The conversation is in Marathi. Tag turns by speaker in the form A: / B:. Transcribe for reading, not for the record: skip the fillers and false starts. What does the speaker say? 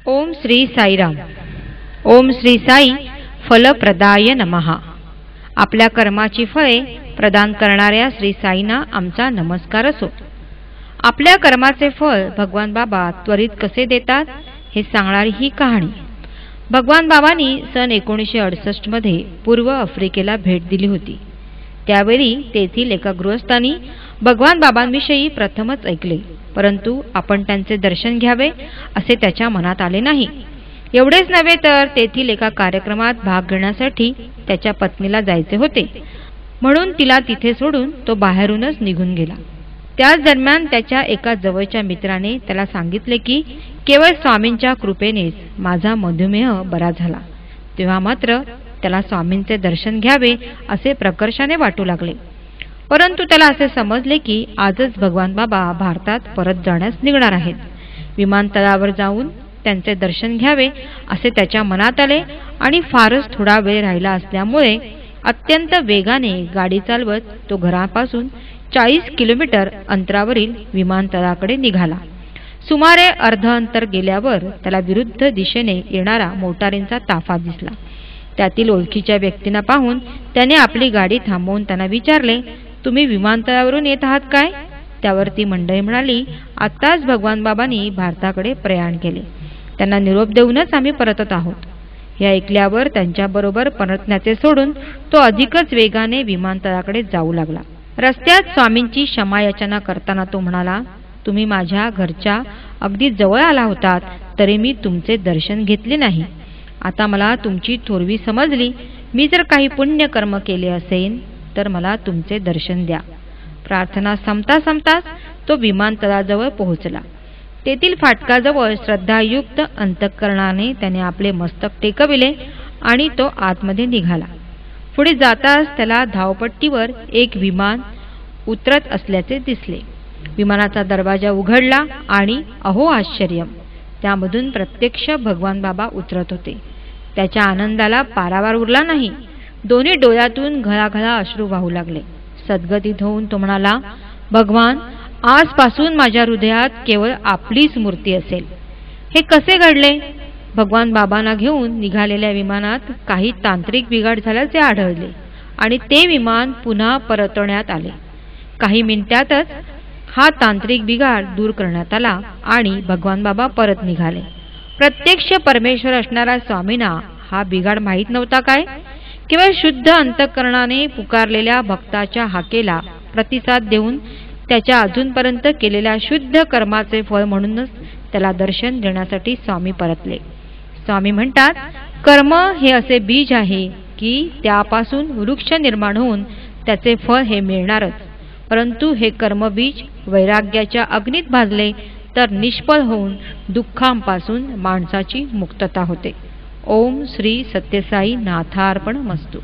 A: ओम श्री साईराम। ओम श्री साई फलप्रदाय नमः। आपल्या कर्माची फळे प्रदान करणाऱ्या श्री साईंना आमचा नमस्कार असो। आपल्या कर्माचे फळ भगवान बाबा त्वरित कसे देतात हे सांगणारी ही कहाणी। भगवान बाबांनी सन 1968 मध्ये पूर्व आफ्रिकेला भेट दिली होती। त्यावेळी तेथील एका गृहस्थांनी भगवान बाबांविषयी प्रथमच ऐकले, परंतु आपण त्यांचे दर्शन घ्यावे असे त्याच्या मनात आले नाही। एवढेच नव्हे तर तेथील एका कार्यक्रमात भाग घेण्यासाठी त्याच्या पत्नीला जायचे होते, म्हणून तिला तिथे सोडून तो बाहेरूनच निघून गेला। त्याच दरम्यान त्याच्या एका जवळच्या मित्राने त्याला सांगितले की केवळ स्वामींच्या कृपेनेच माझा मधुमेह बरा झाला। तेव्हा मात्र त्याला स्वामींचे दर्शन घ्यावे असे प्रकर्षाने वाटू लागले, परंतु त्याला असे समजले की आजच भगवान बाबा भारतात परत जाण्यास निघणार आहेत। विमानतळावर जाऊन त्यांचे दर्शन घ्यावे असे त्याच्या मनात आले आणि फारच थोडा वेळ राहिला असल्यामुळे अत्यंत वेगाने गाडी चालवत तो घरापासून 40 किलोमीटर अंतरावरील विमानतळाकडे निघाला। सुमारे अर्ध अंतर गेल्यावर त्याला विरुद्ध दिशेने येणारा मोटारींचा ताफा दिसला। त्यातील ओळखीच्या व्यक्तींना पाहून त्याने आपली गाडी थांबवून त्यांना विचारले, तुम्ही विमानतळावरून येत आहात काय? त्यावर ती मंडळी म्हणाली, आत्ताच भगवान बाबांनी भारताकडे प्रयाण केले, त्यांना निरोप देऊनच आम्ही परतत आहोत। हे ऐकल्यावर त्यांच्याबरोबर परतण्याचे सोडून तो अधिकच वेगाने विमानतळाकडे जाऊ लागला। रस्त्यात स्वामींची क्षमायाचना करताना तो म्हणाला, तुम्ही माझ्या घरच्या अगदी जवळ आला होतात तरी मी तुमचे दर्शन घेतले नाही। आता मला तुमची थोरवी समजली। मी जर काही पुण्य कर्म केले असेल तर मला तुमचे दर्शन द्या। प्रार्थना संपता संपताच तो विमानतळाजवळ पोहोचला। तेथील फाटकाजवळ श्रद्धायुक्त अंतःकरणाने त्याने आपले मस्तक टेकविले आणि तो आतमध्ये निघाला। पुढे जाताच त्याला धावपट्टीवर एक विमान उतरत असल्याचे दिसले। विमानाचा दरवाजा उघडला आणि अहो आश्चर्य, त्यामधून प्रत्यक्ष भगवान बाबा उतरत होते। त्याच्या आनंदाला पारावार उरला नाही। दोन्ही डोळ्यातून घळाघळा अश्रू वाहू लागले। सद्गतीत होऊन तो म्हणाला, भगवान, आजपासून माझ्या हृदयात केवळ आपलीच मूर्ती असेल। हे कसे घडले? भगवान बाबांना घेऊन निघालेल्या विमानात काही तांत्रिक बिघाड झाल्याचे आढळले आणि ते विमान पुन्हा परतवण्यात आले। काही मिनिटातच हा तांत्रिक बिघाड दूर करण्यात आला आणि भगवान बाबा परत निघाले। प्रत्यक्ष परमेश्वर असणारा स्वामींना हा बिघाड माहीत नव्हता काय? केवळ शुद्ध अंतःकरणाने पुकारलेल्या भक्ताच्या हाकेला प्रतिसाद देऊन त्याच्या अजूनपर्यंत केलेल्या शुद्ध कर्माचे फळ म्हणूनच त्याला दर्शन देण्यासाठी स्वामी परतले। स्वामी म्हणतात, कर्म हे असे बीज आहे की त्यापासून वृक्ष निर्माण होऊन त्याचे फळ हे मिळणारच, परंतु हे कर्मबीज वैराग्याच्या अग्नीत भाजले तर निष्फळ होऊन दुःखांपासून माणसाची मुक्तता होते। ओम श्री सत्यसाई नाथार्पणमस्तु।